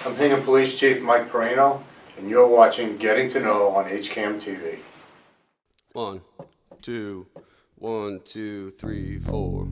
I'm Hingham Police Chief Mike Perino, and you're watching Getting to Know on HCAM TV. 1, 2, 1, 2, 3, 4.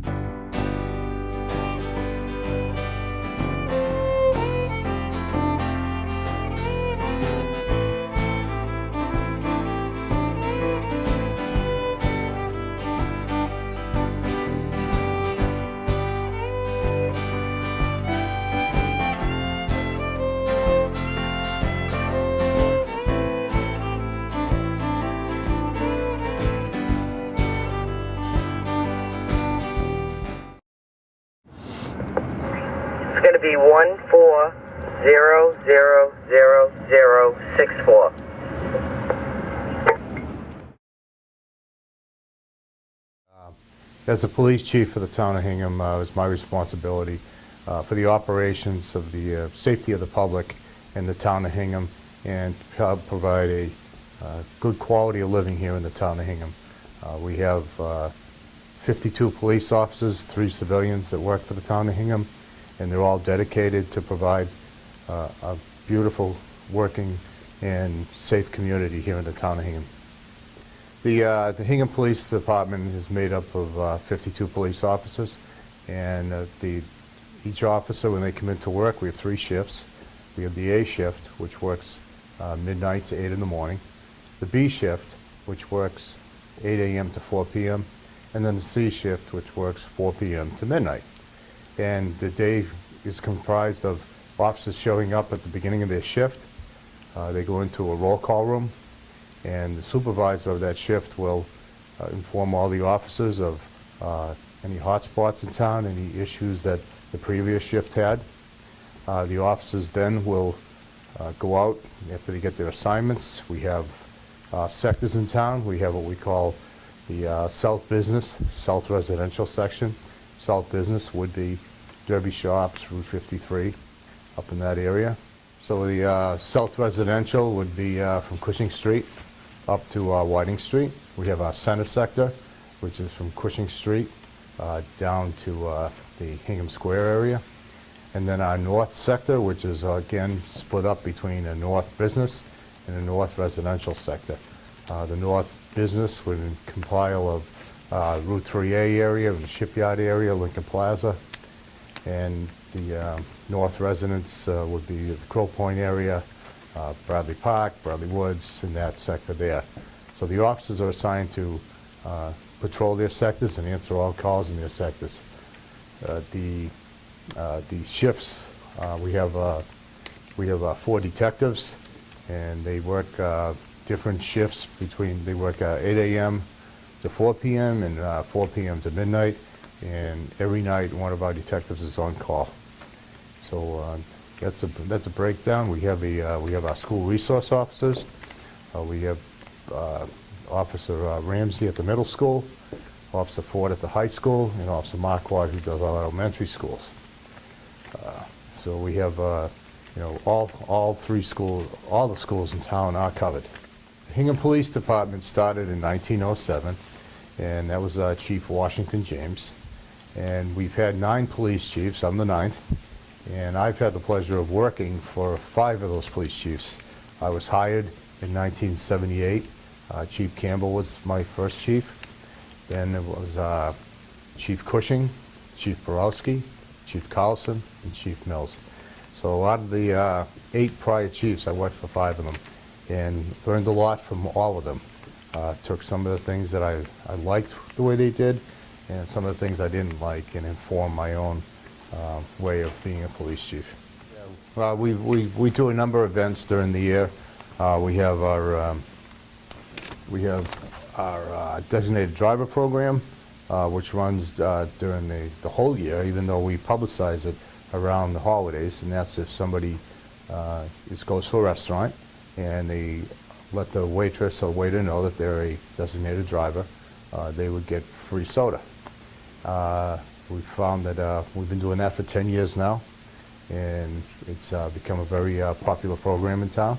It's going to be 14000064. As the police chief for the town of Hingham, it's my responsibility for the operations of the safety of the public in the town of Hingham and help provide a good quality of living here in the town of Hingham. We have 52 police officers, 3 civilians that work for the town of Hingham, and they're all dedicated to provide a beautiful, working, and safe community here in the town of Hingham. The Hingham Police Department is made up of 52 police officers, and each officer, when they come into work, we have 3 shifts. We have the A shift, which works midnight to 8 in the morning, the B shift, which works 8 a.m. to 4 p.m., and then the C shift, which works 4 p.m. to midnight. And the day is comprised of officers showing up at the beginning of their shift. They go into a roll call room, and the supervisor of that shift will inform all the officers of any hot spots in town, any issues that the previous shift had. The officers then will go out after they get their assignments. We have sectors in town. We have what we call the South Business, South Residential section. South Business would be Derby Shops, Route 53, up in that area. So the South Residential would be from Cushing Street up to Whiting Street. We have our Center Sector, which is from Cushing Street down to the Hingham Square area. And then our North Sector, which is again split up between the North Business and the North Residential sector. The North Business would compile of Route 3A area, the Shipyard area, Lincoln Plaza, and the North Residents would be the Crow Point area, Bradley Park, Bradley Woods, in that sector there. So the officers are assigned to patrol their sectors and answer all calls in their sectors. The shifts, we have 4 detectives, and they work different shifts between, they work 8 a.m. to 4 p.m. and 4 p.m. to midnight, and every night one of our detectives is on call. So that's a breakdown. We have our school resource officers. We have Officer Ramsey at the middle school, Officer Ford at the high school, and Officer Marquardt, who does our elementary schools. So we have all 3 schools, all the schools in town are covered. The Hingham Police Department started in 1907, and that was Chief Washington James. And we've had 9 police chiefs. I'm the 9th, and I've had the pleasure of working for 5 of those police chiefs. I was hired in 1978. Chief Campbell was my first chief. Then there was Chief Cushing, Chief Borowski, Chief Carlson, and Chief Mills. So out of the 8 prior chiefs, I worked for 5 of them and learned a lot from all of them. Took some of the things that I liked the way they did, and some of the things I didn't like, and informed my own way of being a police chief. We do a number of events during the year. We have our designated driver program, which runs during the whole year, even though we publicize it around the holidays, and that's if somebody goes to a restaurant and they let the waitress or waiter know that they're a designated driver, they would get free soda. We found that we've been doing that for 10 years now, and it's become a very popular program in town.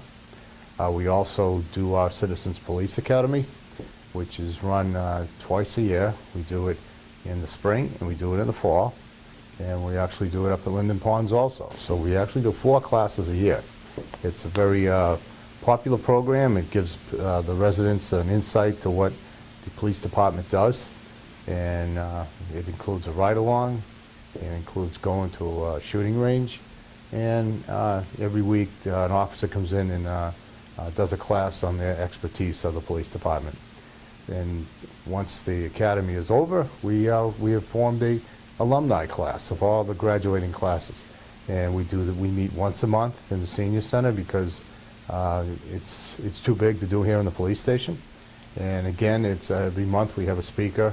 We also do our Citizens Police Academy, which is run twice a year. We do it in the spring and we do it in the fall. and we actually do it up at Linden Ponds also. So we actually do 4 classes a year. It's a very popular program. It gives the residents an insight to what the police department does, and it includes a ride-along, it includes going to a shooting range, and every week an officer comes in and does a class on their expertise of the police department. And once the academy is over, we have formed a alumni class of all the graduating classes, and we meet once a month in the senior center because it's too big to do here in the police station. And again, it's every month we have a speaker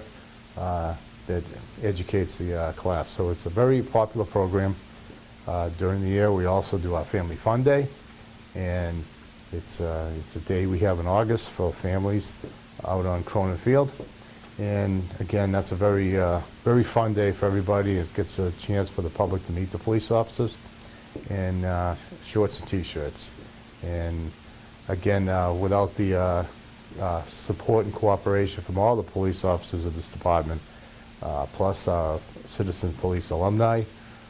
that educates the class. So it's a very popular program. During the year, we also do our Family Fun Day, and it's a day we have in August for families out on Cronin Field. And again, that's a very fun day for everybody. It gets a chance for the public to meet the police officers, and shorts and T-shirts. And again, without the support and cooperation from all the police officers of this department, plus our citizen police alumni,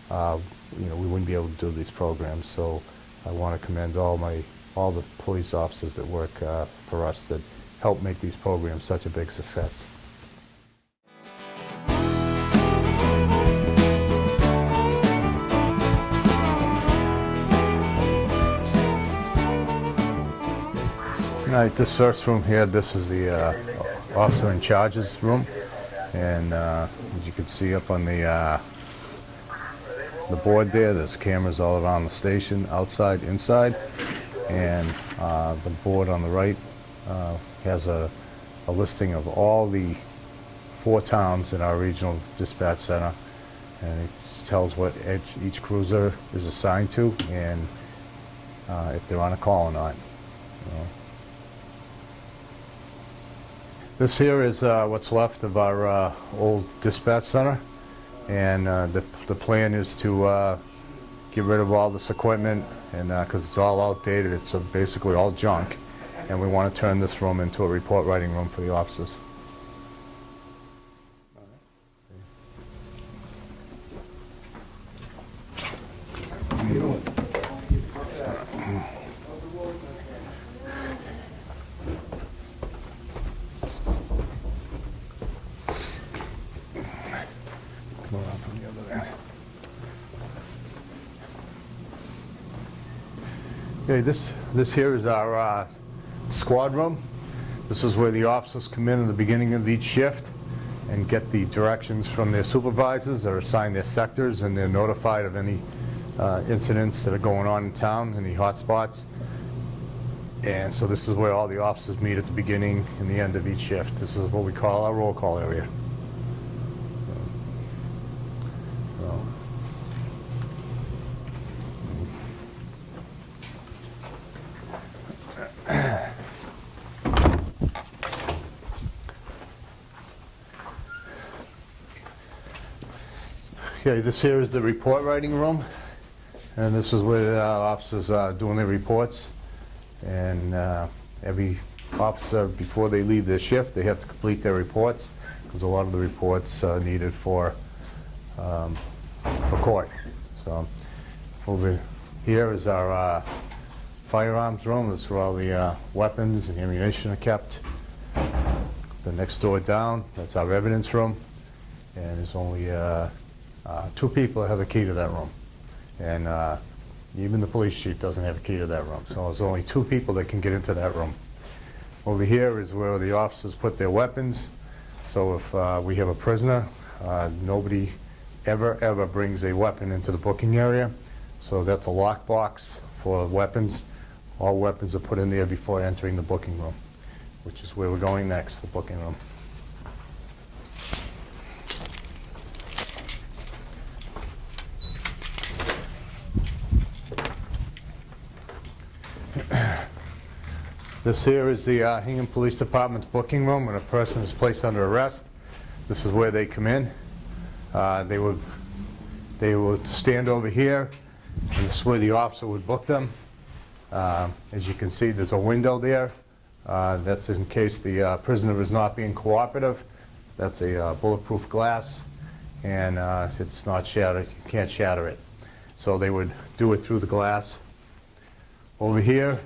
we wouldn't be able to do these programs. So I want to commend all the police officers that work for us that help make these programs such a big success. All right, this first room here, this is the officer in charge's room, and as you can see up on the board there's cameras all around the station, outside, inside, and the board on the right has a listing of all the 4 towns in our regional dispatch center, and it tells what each cruiser is assigned to and if they're on a call or not. This here is what's left of our old dispatch center, and the plan is to get rid of all this equipment, and because it's all outdated, it's basically all junk, and we want to turn this room into a report writing room for the officers. Come around from the other end. Okay, this here is our squad room. This is where the officers come in at the beginning of each shift and get the directions from their supervisors. They're assigned their sectors, and they're notified of any incidents that are going on in town, any hot spots. And so this is where all the officers meet at the beginning and the end of each shift. This is what we call our roll call area. Okay, this here is the report writing room, and this is where the officers are doing their reports. And every officer, before they leave their shift, they have to complete their reports, because a lot of the reports are needed for court. So over here is our firearms room. That's where all the weapons and ammunition are kept. The next door down, that's our evidence room, and there's only 2 people that have a key to that room, and even the police chief doesn't have a key to that room, so there's only 2 people that can get into that room. Over here is where the officers put their weapons, so if we have a prisoner, nobody ever brings a weapon into the booking area, so that's a lockbox for weapons. All weapons are put in there before entering the booking room, which is where we're going next, the booking room. This here is the Hingham Police Department's booking room when a person is placed under arrest. This is where they come in. They would stand over here, and this is where the officer would book them. As you can see, there's a window there. That's in case the prisoner is not being cooperative. That's a bulletproof glass, and it's not shattered, you can't shatter it. So they would do it through the glass. Over here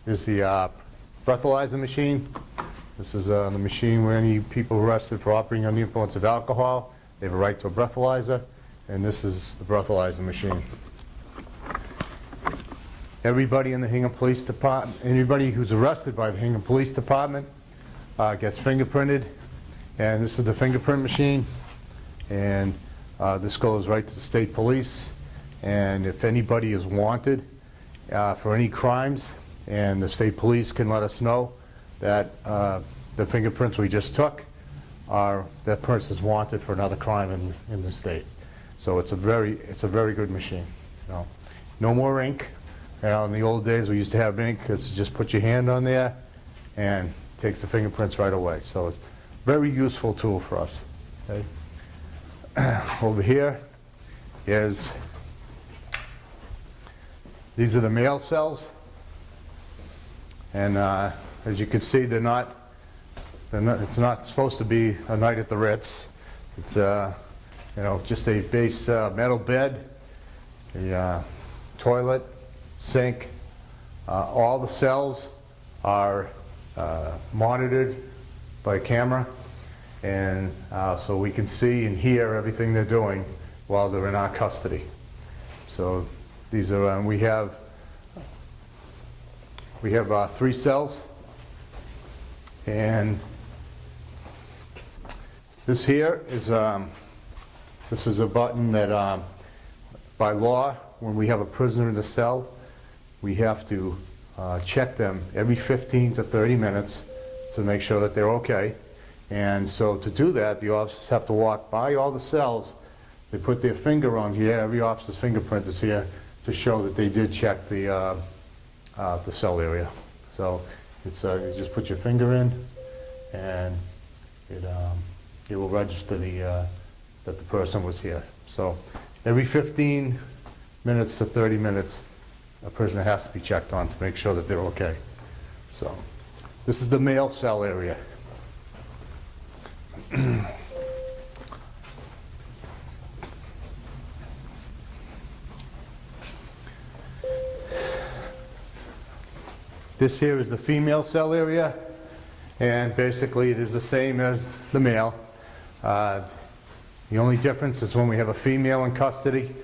is the breathalyzer machine. This is the machine where any people arrested for operating under the influence of alcohol, they have a right to a breathalyzer, and this is the breathalyzer machine. Everybody in the Hingham Police Department, anybody who's arrested by the Hingham Police Department gets fingerprinted, and this is the fingerprint machine, and this goes right to the state police, and if anybody is wanted for any crimes, and the state police can let us know that the fingerprints we just took are, that person's wanted for another crime in the state. So it's a very good machine. You know, no more ink. You know, in the old days we used to have ink. It's just put your hand on there and takes the fingerprints right away. So it's a very useful tool for us. Okay? Over here is, these are the mail cells, and as you can see, they're not, it's not supposed to be a night at the Ritz. It's you know, just a base metal bed, a toilet, sink. All the cells are monitored by camera, and so we can see and hear everything they're doing while they're in our custody. So these are, we have 3 cells, and this here is this is a button that by law, when we have a prisoner in the cell, we have to check them every 15 to 30 minutes to make sure that they're okay. And so to do that, the officers have to walk by all the cells. They put their finger on here, every officer's fingerprint is here, to show that they did check the cell area. So it's you just put your finger in, and it will register that the person was here. So every 15 minutes to 30 minutes, a prisoner has to be checked on to make sure that they're okay. So this is the male cell area. This here is the female cell area, and basically it is the same as the male. The only difference is when we have a female in custody,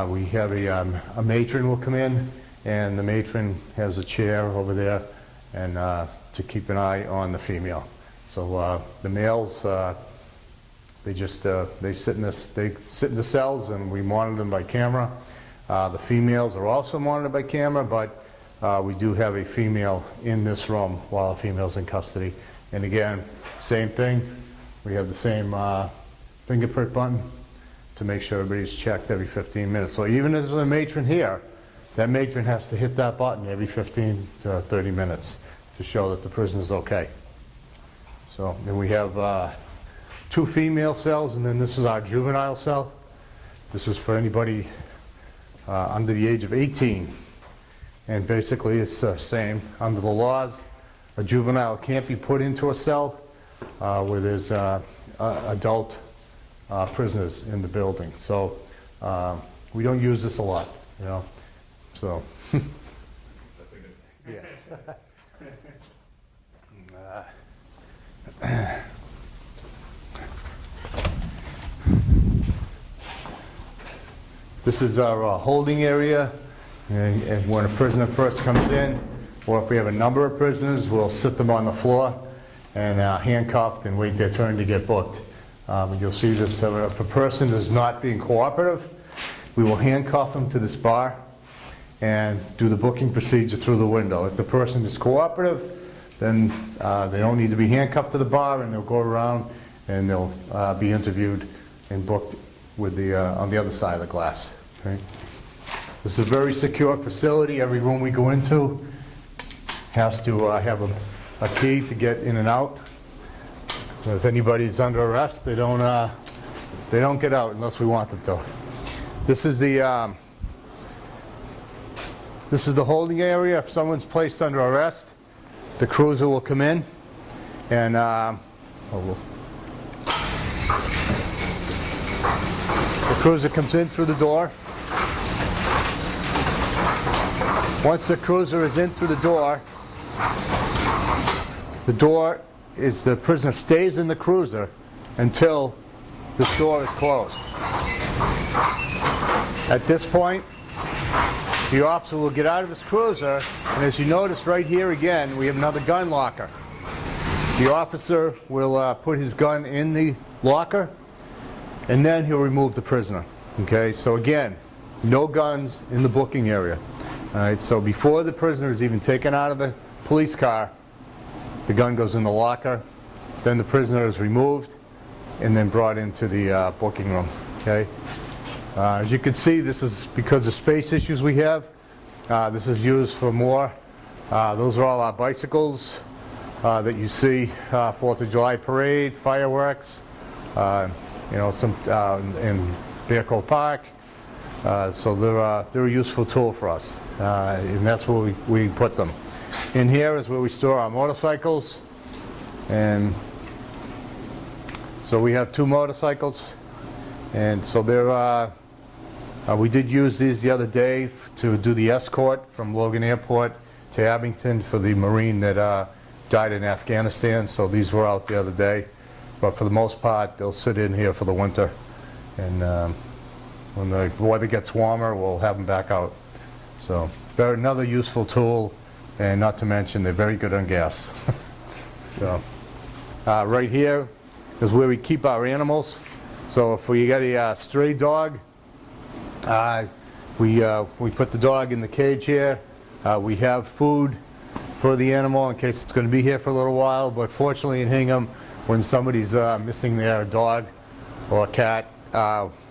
we have a matron will come in, and the matron has a chair over there, and to keep an eye on the female. So the males, they just they sit in the cells, and we monitor them by camera. The females are also monitored by camera, but we do have a female in this room while a female's in custody. And again, same thing. We have the same fingerprint button to make sure everybody's checked every 15 minutes. So even as a matron here, that matron has to hit that button every 15 to 30 minutes to show that the prisoner's okay. So then we have 2 female cells, and then this is our juvenile cell. This is for anybody under the age of 18. And basically it's the same. Under the laws, a juvenile can't be put into a cell where there's adult prisoners in the building. So we don't use this a lot, you know. So That's a good thing. yes. This is our holding area, and when a prisoner first comes in, or if we have a number of prisoners, we'll sit them on the floor and handcuffed and wait their turn to get booked. You'll see this, if a person is not being cooperative, we will handcuff them to this bar and do the booking procedure through the window. If the person is cooperative, then they don't need to be handcuffed to the bar, and they'll go around and they'll be interviewed and booked with the on the other side of the glass. Okay? This is a very secure facility. Every room we go into has to have a key to get in and out. So if anybody's under arrest, they don't get out unless we want them to. This is the holding area. If someone's placed under arrest, the cruiser will come in, and Cruiser comes in through the door. Once the cruiser is in through the door is the prisoner stays in the cruiser until the door is closed. At this point, the officer will get out of his cruiser, and as you notice right here again, we have another gun locker. The officer will put his gun in the locker, and then he'll remove the prisoner. Okay, so again, no guns in the booking area. All right, so before the prisoner is even taken out of the police car, the gun goes in the locker, then the prisoner is removed, and then brought into the booking room. Okay. As you can see, this is because of space issues we have. This is used for more. Those are all our bicycles that you see, 4th of July parade, fireworks, you know, some in Bearco Park. So they're a useful tool for us, and that's where we put them. In here is where we store our motorcycles, and so we have 2 motorcycles, and so they're we did use these the other day to do the escort from Logan Airport to Abington for the Marine that died in Afghanistan. So these were out the other day, but for the most part they'll sit in here for the winter, and when the weather gets warmer we'll have them back out. So they're another useful tool, and not to mention they're very good on gas. So right here is where we keep our animals. So if we get a stray dog, we put the dog in the cage here. We have food for the animal in case it's going to be here for a little while, but fortunately in Hingham, when somebody's missing their dog or cat,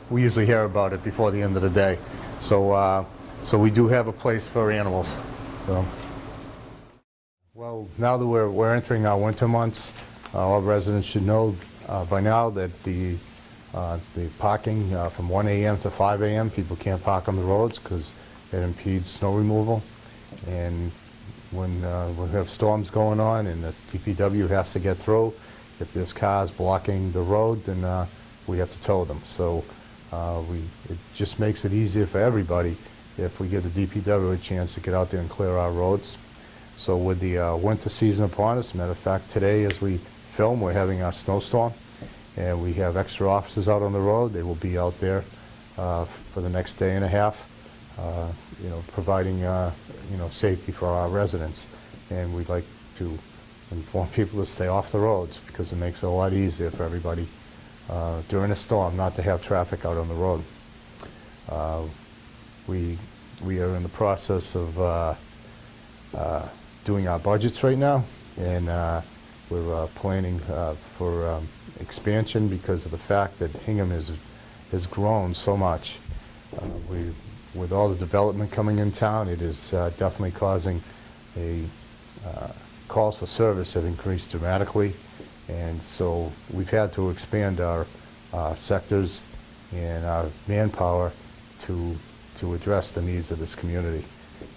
we usually hear about it before the end of the day. So so we do have a place for animals. So. Well, now that we're entering our winter months, all residents should know by now that the parking from 1 a.m. to 5 a.m. people can't park on the roads because it impedes snow removal. And when we have storms going on and the DPW has to get through, if there's cars blocking the road, then we have to tow them. So it just makes it easier for everybody if we give the DPW a chance to get out there and clear our roads. So with the winter season upon us, matter of fact, today as we film, we're having a snowstorm, and we have extra officers out on the road. They will be out there for the next day and a half, you know, providing you know, safety for our residents. And we'd like to inform people to stay off the roads because it makes it a lot easier for everybody during a storm not to have traffic out on the road. We are in the process of doing our budgets right now, and we're planning for expansion because of the fact that Hingham has grown so much. With all the development coming in town, it is definitely causing calls for service have increased dramatically, and so we've had to expand our sectors and our manpower to address the needs of this community.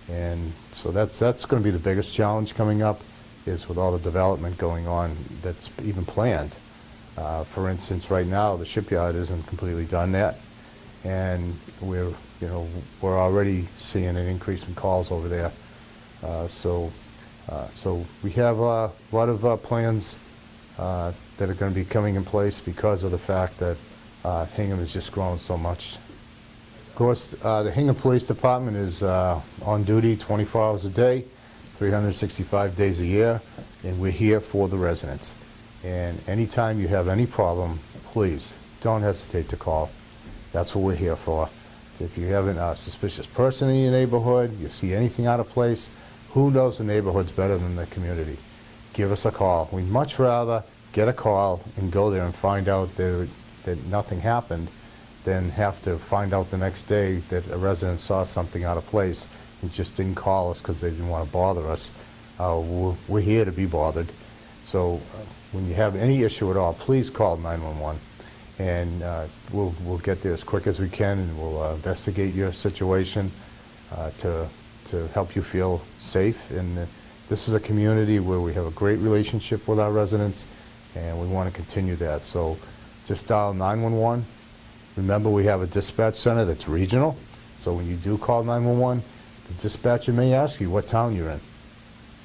And so that's going to be the biggest challenge coming up, is with all the development going on that's even planned. For instance, right now the shipyard isn't completely done yet, and we're already seeing an increase in calls over there. So we have a lot of plans that are going to be coming in place because of the fact that Hingham has just grown so much. Of course, the Hingham Police Department is on duty 24 hours a day, 365 days a year, and we're here for the residents. And anytime you have any problem, please don't hesitate to call. That's what we're here for. If you have a suspicious person in your neighborhood, you see anything out of place, who knows the neighborhoods better than the community? Give us a call. We'd much rather get a call and go there and find out that nothing happened than have to find out the next day that a resident saw something out of place and just didn't call us because they didn't want to bother us. We're here to be bothered. So when you have any issue at all, please call 911, and we'll get there as quick as we can, and we'll investigate your situation to help you feel safe. And this is a community where we have a great relationship with our residents, and we want to continue that. So just dial 911 remember we have a dispatch center that's regional, so when you do call 911, the dispatcher may ask you what town you're in,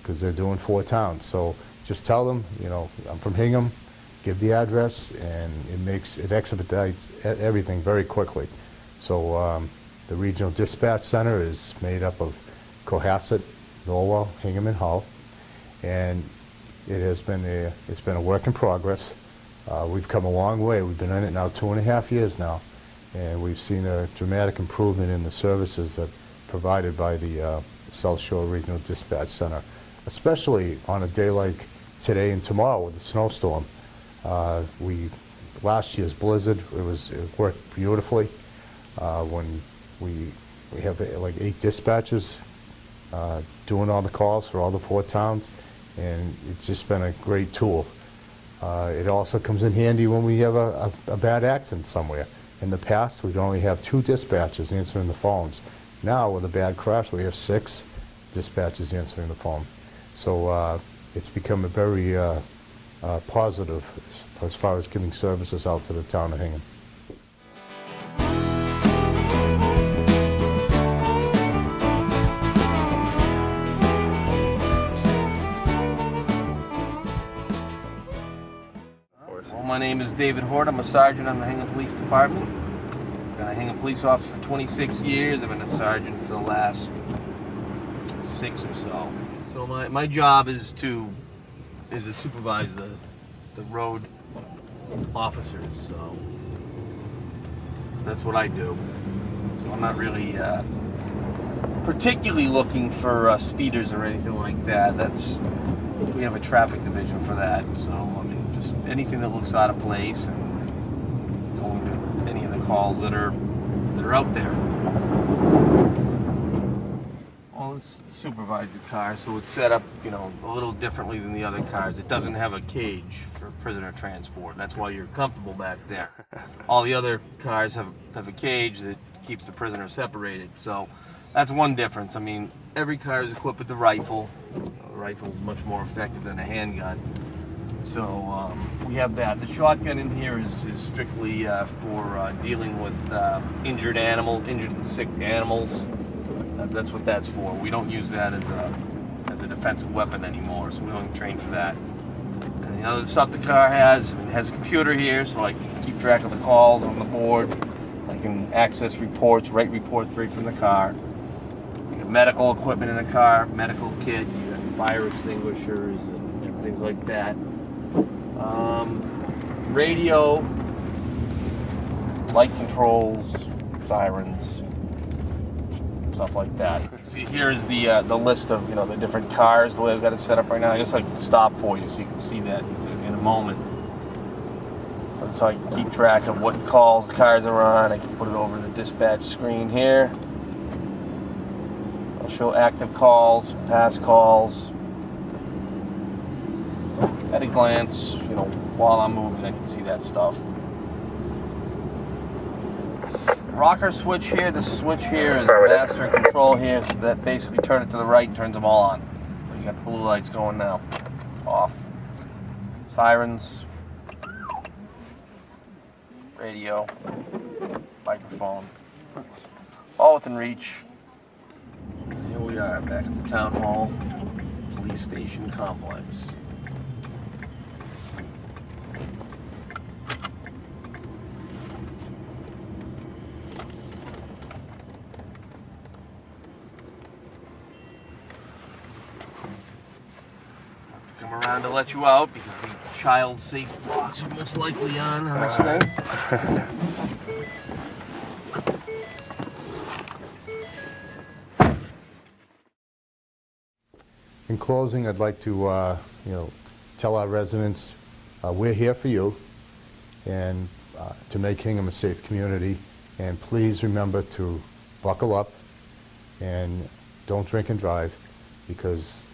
because they're doing 4 towns. So just tell them, I'm from Hingham, give the address, and it expedites everything very quickly. So the regional dispatch center is made up of Cohasset, Norwell, Hingham, and Hull, and it's been a work in progress. We've come a long way. We've been in it now 2.5 years now, and we've seen a dramatic improvement in the services that provided by the South Shore Regional Dispatch Center, especially on a day like today and tomorrow with the snowstorm. Last year's blizzard, it worked beautifully. When we have like 8 dispatchers doing all the calls for all the 4 towns, and it's just been a great tool. It also comes in handy when we have a bad accident somewhere. In the past, we'd only have 2 dispatchers answering the phones. Now, with a bad crash, we have 6 dispatchers answering the phone. So it's become a very positive as far as giving services out to the town of Hingham. Well, my name is David Hort. I'm a sergeant on the Hingham Police Department. Been a Hingham police officer for 26 years. I've been a sergeant for the last 6 or so. So my job is to supervise the road officers. So that's what I do. So I'm not really particularly looking for speeders or anything like that. We have a traffic division for that. So I mean, just anything that looks out of place and going to any of the calls that are out there. Well, it's the supervised car, so it's set up, a little differently than the other cars. It doesn't have a cage for prisoner transport. That's why you're comfortable back there. All the other cars have a cage that keeps the prisoner separated. So that's one difference. I mean, every car is equipped with a rifle. The rifle is much more effective than a handgun. So we have that. The shotgun in here is strictly for dealing with injured and sick animals. That's what that's for. We don't use that as a defensive weapon anymore, so we don't train for that. And the other stuff the car has, it has a computer here, so I can keep track of the calls on the board. I can access reports, write reports right from the car. You have medical equipment in the car, medical kit, you have fire extinguishers and things like that. Radio, light controls, sirens, stuff like that. See, here's the list of the different cars. The way I've got it set up right now, I guess I can stop for you so you can see that in a moment. So I can keep track of what calls the cars are on. I can put it over the dispatch screen here. I'll show active calls, past calls. At a glance, while I'm moving, I can see that stuff. Rocker switch here, this switch here is the master control here, so that basically turn it to the right, turns them all on. So you got the blue lights going now. Off. Sirens. Radio. Microphone. All within reach. Here we are, back at the Town Hall Police Station Complex. Come around to let you out because the child safety locks are most likely on this thing. In closing, I'd like to tell our residents we're here for you and to make Hingham a safe community. And please remember to buckle up and don't drink and drive, because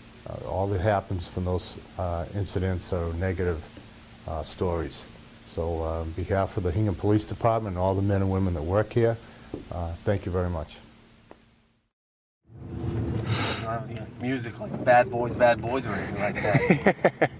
all that happens from those incidents are negative stories. So on behalf of the Hingham Police Department and all the men and women that work here, thank you very much. Music like Bad Boys, or anything like that.